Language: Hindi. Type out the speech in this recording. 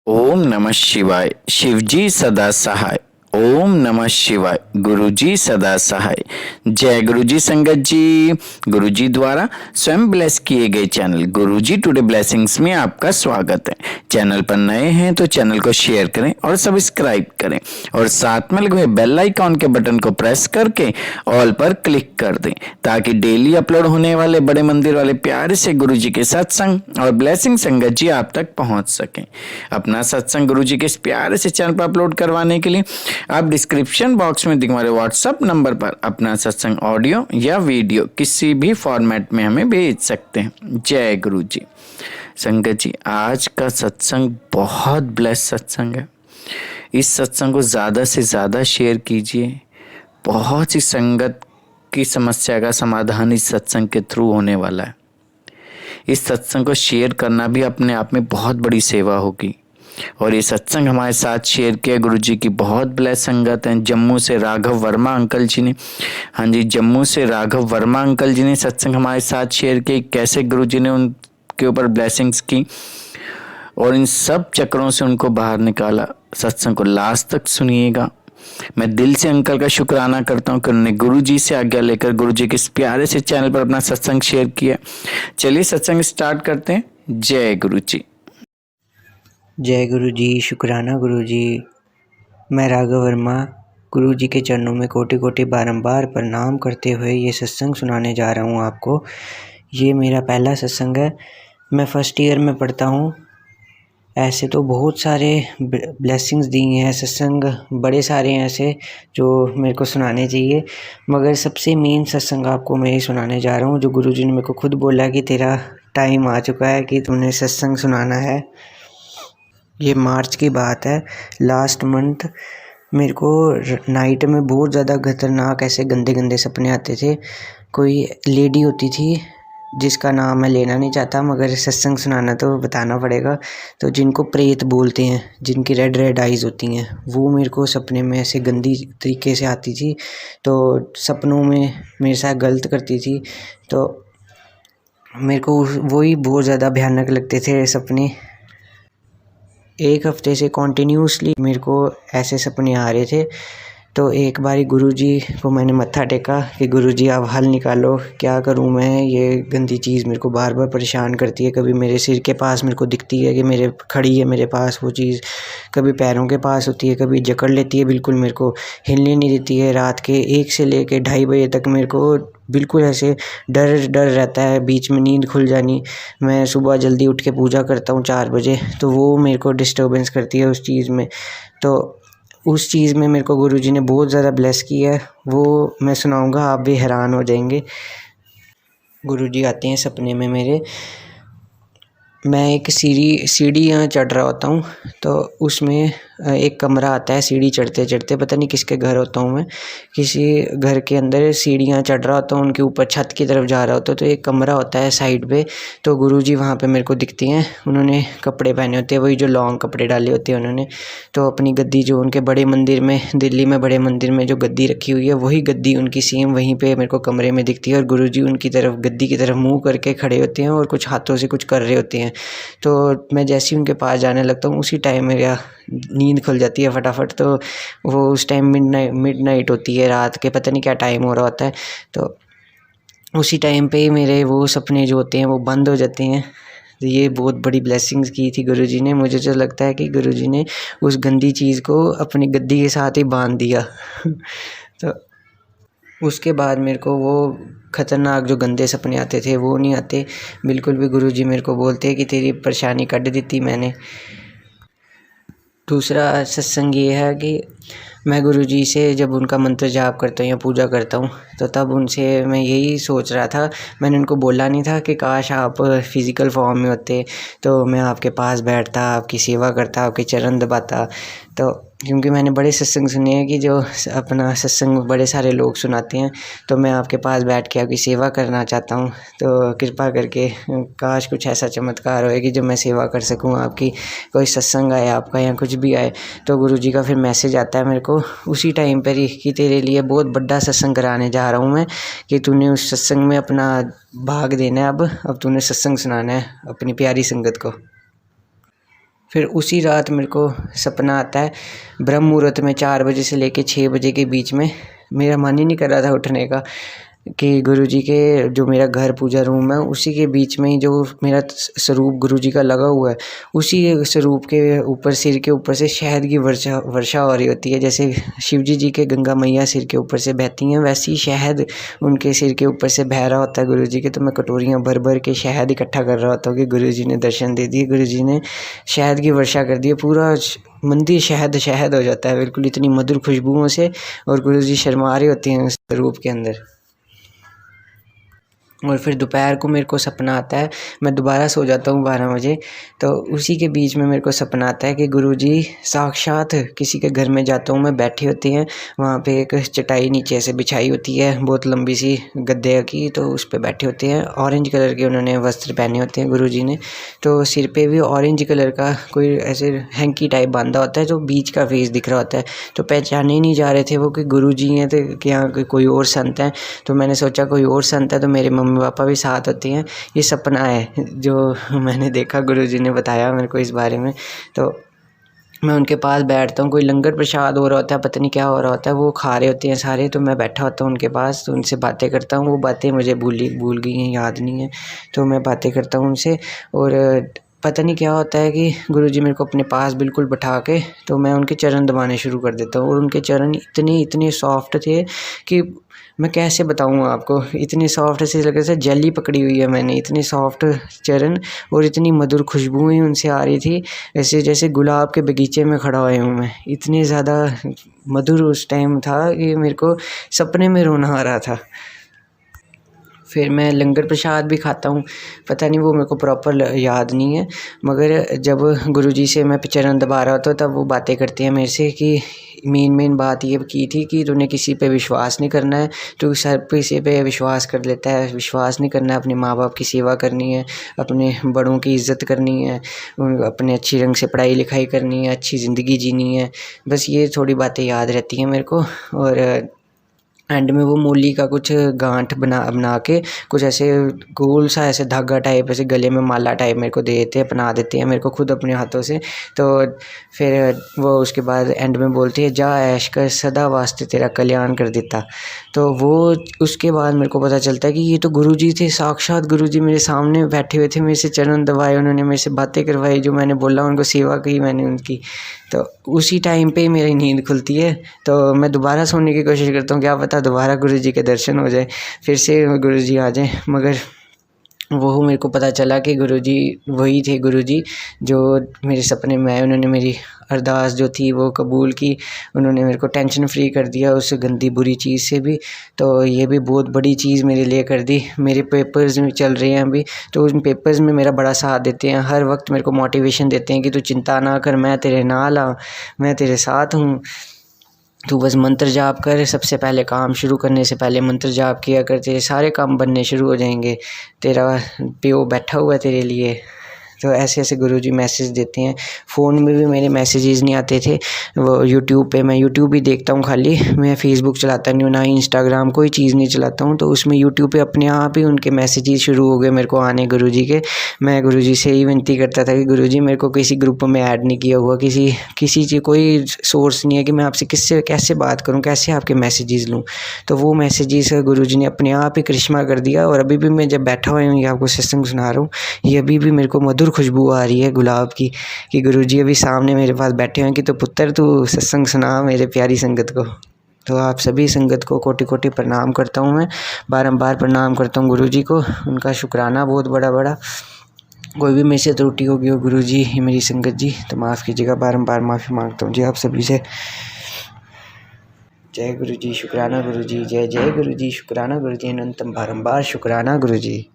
ओम नमः शिवाय। शिवजी सदा सहाय। ओम नमः शिवाय। गुरुजी सदा सहाय। जय गुरुजी संगत जी। गुरुजी द्वारा स्वयं ब्लेस किए गए चैनल गुरुजी टुडे ब्लेसिंग्स में आपका स्वागत है। चैनल पर नए हैं तो चैनल को शेयर करें और सब्सक्राइब करें और साथ में लगे बेल आइकॉन के बटन को प्रेस करके ऑल पर क्लिक कर दें ताकि डेली अपलोड होने वाले बड़े मंदिर वाले प्यारे से गुरुजी के सत्संग और ब्लेसिंग संगत जी आप तक पहुंच सकें। अपना सत्संग गुरुजी के इस प्यारे से चैनल पर अपलोड करवाने के लिए आप डिस्क्रिप्शन बॉक्स में दिखे हमारे व्हाट्सएप नंबर पर अपना सत्संग ऑडियो या वीडियो किसी भी फॉर्मेट में हमें भेज सकते हैं। जय गुरु जी। संगत जी, आज का सत्संग बहुत ब्लेस सत्संग है। इस सत्संग को ज़्यादा से ज़्यादा शेयर कीजिए। बहुत सी संगत की समस्या का समाधान इस सत्संग के थ्रू होने वाला है। इस सत्संग को शेयर करना भी अपने आप में बहुत बड़ी सेवा होगी। और ये सत्संग हमारे साथ शेयर किया गुरुजी की बहुत ब्लेस संगत हैं। जम्मू से राघव वर्मा अंकल जी ने, हाँ जी, जम्मू से राघव वर्मा अंकल जी ने सत्संग हमारे साथ शेयर किया। कैसे गुरुजी ने उनके ऊपर ब्लेसिंग्स की और इन सब चक्रों से उनको बाहर निकाला। सत्संग को लास्ट तक सुनिएगा। मैं दिल से अंकल का शुक्राना करता हूँ कि उन्होंने गुरुजी से आज्ञा लेकर गुरुजी के इस प्यारे से चैनल पर अपना सत्संग शेयर किया। चलिए सत्संग स्टार्ट करते हैं। जय गुरु जी। जय गुरु जी। शुक्राना गुरु जी। मैं राघव वर्मा गुरु जी के चरणों में कोटि कोटि बारंबार प्रणाम करते हुए ये सत्संग सुनाने जा रहा हूँ आपको। ये मेरा पहला सत्संग है। मैं फर्स्ट ईयर में पढ़ता हूँ। ऐसे तो बहुत सारे ब्लेसिंग्स दी हैं, सत्संग बड़े सारे हैं ऐसे जो मेरे को सुनाने चाहिए, मगर सबसे मेन सत्संग आपको मैं ये सुनाने जा रहा हूँ जो गुरु जी ने मेरे को खुद बोला कि तेरा टाइम आ चुका है कि तुमने सत्संग सुनाना है। ये मार्च की बात है। लास्ट मंथ मेरे को नाइट में बहुत ज़्यादा खतरनाक ऐसे गंदे गंदे सपने आते थे। कोई लेडी होती थी जिसका नाम मैं लेना नहीं चाहता, मगर सत्संग सुनाना तो बताना पड़ेगा। तो जिनको प्रेत बोलते हैं, जिनकी रेड रेड आइज़ होती हैं, वो मेरे को सपने में ऐसे गंदी तरीके से आती थी। तो सपनों में मेरे साथ गलत करती थी। तो मेरे को वही बहुत ज़्यादा भयानक लगते थे सपने। एक हफ्ते से कॉन्टीन्यूसली मेरे को ऐसे सपने आ रहे थे। तो एक बारी गुरुजी को मैंने मत्था टेका कि गुरुजी आप हल निकालो, क्या करूं मैं, ये गंदी चीज़ मेरे को बार बार परेशान करती है। कभी मेरे सिर के पास मेरे को दिखती है कि मेरे खड़ी है मेरे पास वो चीज़, कभी पैरों के पास होती है, कभी जकड़ लेती है, बिल्कुल मेरे को हिलने नहीं देती है। रात के 1 से लेके 2:30 बजे तक मेरे को बिल्कुल ऐसे डर डर रहता है, बीच में नींद खुल जानी। मैं सुबह जल्दी उठ के पूजा करता हूँ 4 बजे, तो वो मेरे को डिस्टर्बेंस करती है उस चीज़ में। तो उस चीज़ में मेरे को गुरुजी ने बहुत ज़्यादा ब्लेस किया है। वो मैं सुनाऊंगा, आप भी हैरान हो जाएंगे। गुरुजी आते हैं सपने में मेरे। मैं एक सीढ़ियाँ चढ़ रहा होता हूँ, तो उसमें एक कमरा आता है। सीढ़ी चढ़ते चढ़ते पता नहीं किसके घर होता हूँ मैं, किसी घर के अंदर सीढ़ियाँ चढ़ रहा होता हूँ, उनके ऊपर छत की तरफ जा रहा होता है। तो एक कमरा होता है साइड पे। तो गुरुजी वहाँ पे मेरे को दिखती हैं। उन्होंने कपड़े पहने होते हैं, वही जो लॉन्ग कपड़े डाले होते हैं उन्होंने। तो अपनी गद्दी जो उनके बड़े मंदिर में, दिल्ली में बड़े मंदिर में जो गद्दी रखी हुई है, वही गद्दी उनकी सेम वहीं पर मेरे को कमरे में दिखती है। और गुरुजी उनकी तरफ, गद्दी की तरफ मुँह करके खड़े होते हैं और कुछ हाथों से कुछ कर रहे होते हैं। तो मैं जैसे ही उनके पास जाने लगता हूँ, उसी टाइम मेरा नींद खुल जाती है फटाफट। तो वो उस टाइम मिडनाइट होती है, रात के पता नहीं क्या टाइम हो रहा होता है। तो उसी टाइम पे मेरे वो सपने जो होते हैं वो बंद हो जाते हैं। तो ये बहुत बड़ी ब्लेसिंग्स की थी गुरुजी ने। मुझे जो लगता है कि गुरुजी ने उस गंदी चीज़ को अपनी गद्दी के साथ ही बांध दिया। तो उसके बाद मेरे को वो ख़तरनाक जो गंदे सपने आते थे वो नहीं आते बिल्कुल भी। गुरुजी मेरे को बोलते कि तेरी परेशानी कट दी थी मैंने। दूसरा सत्संग ये है कि मैं गुरुजी से जब उनका मंत्र जाप करता हूँ या पूजा करता हूँ, तो तब उनसे मैं यही सोच रहा था। मैंने उनको बोला नहीं था कि काश आप फिज़िकल फॉर्म में होते तो मैं आपके पास बैठता, आपकी सेवा करता, आपके चरण दबाता। तो क्योंकि मैंने बड़े सत्संग सुने हैं कि जो अपना सत्संग बड़े सारे लोग सुनाते हैं, तो मैं आपके पास बैठ के आपकी सेवा करना चाहता हूँ। तो कृपा करके काश कुछ ऐसा चमत्कार होए कि जब मैं सेवा कर सकूँ आपकी, कोई सत्संग आए आपका या कुछ भी आए। तो गुरुजी का फिर मैसेज आता है मेरे को उसी टाइम पर ही कि तेरे लिए बहुत बड़ा सत्संग कराने जा रहा हूँ मैं, कि तूने उस सत्संग में अपना भाग देना है। अब तूने सत्संग सुनाना है अपनी प्यारी संगत को। फिर उसी रात मेरे को सपना आता है ब्रह्म मुहूर्त में 4 बजे से लेके 6 बजे के बीच में। मेरा मन ही नहीं कर रहा था उठने का कि गुरुजी के जो मेरा घर पूजा रूम है उसी के बीच में ही जो मेरा स्वरूप गुरुजी का लगा हुआ है, उसी स्वरूप के ऊपर सिर के ऊपर से शहद की वर्षा हो रही होती है। जैसे शिवजी जी के गंगा मैया सिर के ऊपर से बहती हैं, वैसी शहद उनके सिर के ऊपर से बह रहा होता है गुरुजी के। तो मैं कटोरियाँ भर भर के शहद इकट्ठा कर रहा होता हूँ कि गुरुजी ने दर्शन दे दिए, गुरुजी ने शहद की वर्षा कर दी। पूरा मंदिर शहद शहद हो जाता है बिल्कुल, इतनी मधुर खुशबुओं से। और गुरुजी शर्मा रही होती हैं उस रूप के अंदर। और फिर दोपहर को मेरे को सपना आता है, मैं दोबारा सो जाता हूँ 12 बजे। तो उसी के बीच में मेरे को सपना आता है कि गुरुजी साक्षात किसी के घर में जाता हूँ मैं, बैठी होती हैं वहाँ पे, एक चटाई नीचे से बिछाई होती है बहुत लंबी सी गद्दे की, तो उस पर बैठे होते हैं। ऑरेंज कलर के उन्होंने वस्त्र पहने होते हैं गुरुजी ने, तो सिर पे भी ऑरेंज कलर का कोई ऐसे हैंकी टाइप बांधा होता है जो बीच का फेस दिख रहा होता है। तो पहचाने ही नहीं जा रहे थे वो कि गुरुजी हैं तो कि यहाँ कोई और संत हैं। तो मैंने सोचा कोई और संत है तो मेरे मम्मी पापा भी साथ होते हैं, ये सपना है जो मैंने देखा, गुरुजी ने बताया मेरे को इस बारे में। तो मैं उनके पास बैठता हूँ, कोई लंगर प्रसाद हो रहा होता है, पता नहीं क्या हो रहा होता है, वो खा रहे होते हैं सारे। तो मैं बैठा होता हूँ उनके पास, तो उनसे बातें करता हूँ। वो बातें मुझे भूल गई हैं, याद नहीं है। तो मैं बातें करता हूँ उनसे, और पता नहीं क्या होता है कि गुरुजी मेरे को अपने पास बिल्कुल बैठा के, तो मैं उनके चरण दबाने शुरू कर देता हूँ। और उनके चरण इतने सॉफ्ट थे कि मैं कैसे बताऊँ आपको, इतने सॉफ्ट से लगे जैसे जेली पकड़ी हुई है मैंने, इतने सॉफ्ट चरण। और इतनी मधुर खुशबुएं उनसे आ रही थी, ऐसे जैसे गुलाब के बगीचे में खड़ा हुआ हूँ मैं। इतने ज़्यादा मधुर उस टाइम था कि मेरे को सपने में रोना आ रहा था। फिर मैं लंगर प्रसाद भी खाता हूँ, पता नहीं वो मेरे को प्रॉपर याद नहीं है, मगर जब गुरुजी से मैं चरण दबा रहा होता तब वो बातें करती हैं मेरे से कि मेन बात ये की थी कि तूने किसी पे विश्वास नहीं करना है, तू सर किसी पे विश्वास कर लेता है, विश्वास नहीं करना है, अपने माँ बाप की सेवा करनी है, अपने बड़ों की इज़्ज़त करनी है, अपने अच्छी रंग से पढ़ाई लिखाई करनी है, अच्छी ज़िंदगी जीनी है। बस ये थोड़ी बातें याद रहती हैं मेरे को। और एंड में वो मूली का कुछ गांठ बना के कुछ ऐसे गोल सा ऐसे धागा टाइप ऐसे गले में माला टाइप मेरे को दे देते हैं, पहना देते हैं मेरे को खुद अपने हाथों से। तो फिर वो उसके बाद एंड में बोलती है जा ऐश कर सदा वास्ते तेरा कल्याण कर देता। तो वो उसके बाद मेरे को पता चलता है कि ये तो गुरुजी थे, साक्षात गुरुजी मेरे सामने बैठे हुए थे, मेरे से चरण दबाए, उन्होंने मेरे से बातें करवाई, जो मैंने बोला उनको सेवा की मैंने उनकी। तो उसी टाइम पे मेरी नींद खुलती है, तो मैं दोबारा सोने की कोशिश करता हूँ, क्या पता दोबारा गुरुजी के दर्शन हो जाए, फिर से गुरुजी आ जाए। मगर वो मेरे को पता चला कि गुरुजी वही थे, गुरुजी जो मेरे सपने में आए। उन्होंने मेरी अरदास जो थी वो कबूल की, उन्होंने मेरे को टेंशन फ्री कर दिया उस गंदी बुरी चीज़ से भी। तो ये भी बहुत बड़ी चीज़ मेरे लिए कर दी। मेरे पेपर्स में चल रहे हैं अभी, तो उन पेपर्स में मेरा बड़ा साथ देते हैं, हर वक्त मेरे को मोटिवेशन देते हैं कि तू चिंता ना कर, मैं तेरे नाल हाँ, मैं तेरे साथ हूँ, तू बस मंत्र जाप कर। सबसे पहले काम शुरू करने से पहले मंत्र जाप किया कर, तेरे सारे काम बनने शुरू हो जाएंगे, तेरा प्यो बैठा हुआ है तेरे लिए। तो ऐसे ऐसे गुरुजी मैसेज देते हैं। फ़ोन में भी मेरे मैसेजेस नहीं आते थे, वो यूट्यूब पे मैं यूट्यूब ही देखता हूँ खाली, मैं फ़ेसबुक चलाता नहीं हूँ, ना इंस्टाग्राम, कोई चीज़ नहीं चलाता हूँ। तो उसमें यूट्यूब पे अपने आप ही उनके मैसेजेस शुरू हो गए मेरे को आने गुरुजी के। मैं गुरुजी से ही विनती करता था कि गुरुजी मेरे को किसी ग्रुप में ऐड नहीं किया हुआ, किसी चीज़ कोई सोर्स नहीं है कि मैं आपसे कैसे बात करूँ, कैसे आपके मैसेजेस लूँ। तो वो मैसेजेस गुरुजी ने अपने आप ही करिश्मा कर दिया। और अभी भी मैं जब बैठा हुआ हूँ, ये आपको सत्संग सुना रहा हूँ, ये अभी भी मेरे को मधुर खुशबू आ रही है गुलाब की, कि गुरुजी अभी सामने मेरे पास बैठे हैं कि तो पुत्र तू सत्संग सुना मेरे प्यारी संगत को। तो आप सभी संगत को कोटि कोटि प्रणाम करता हूँ, मैं बारंबार प्रणाम करता हूँ गुरुजी को, उनका शुक्राना बहुत बड़ा। कोई भी मेरे से त्रुटि होगी हो गुरुजी, मेरी संगत जी, तो माफ़ कीजिएगा, बारंबार माफ़ी मांगता हूँ जी आप सभी से। जय गुरुजी, शुक्राना गुरुजी, जय जय गुरुजी, शुक्राना गुरुजी, अनंतम बारंबार शुक्राना गुरुजी।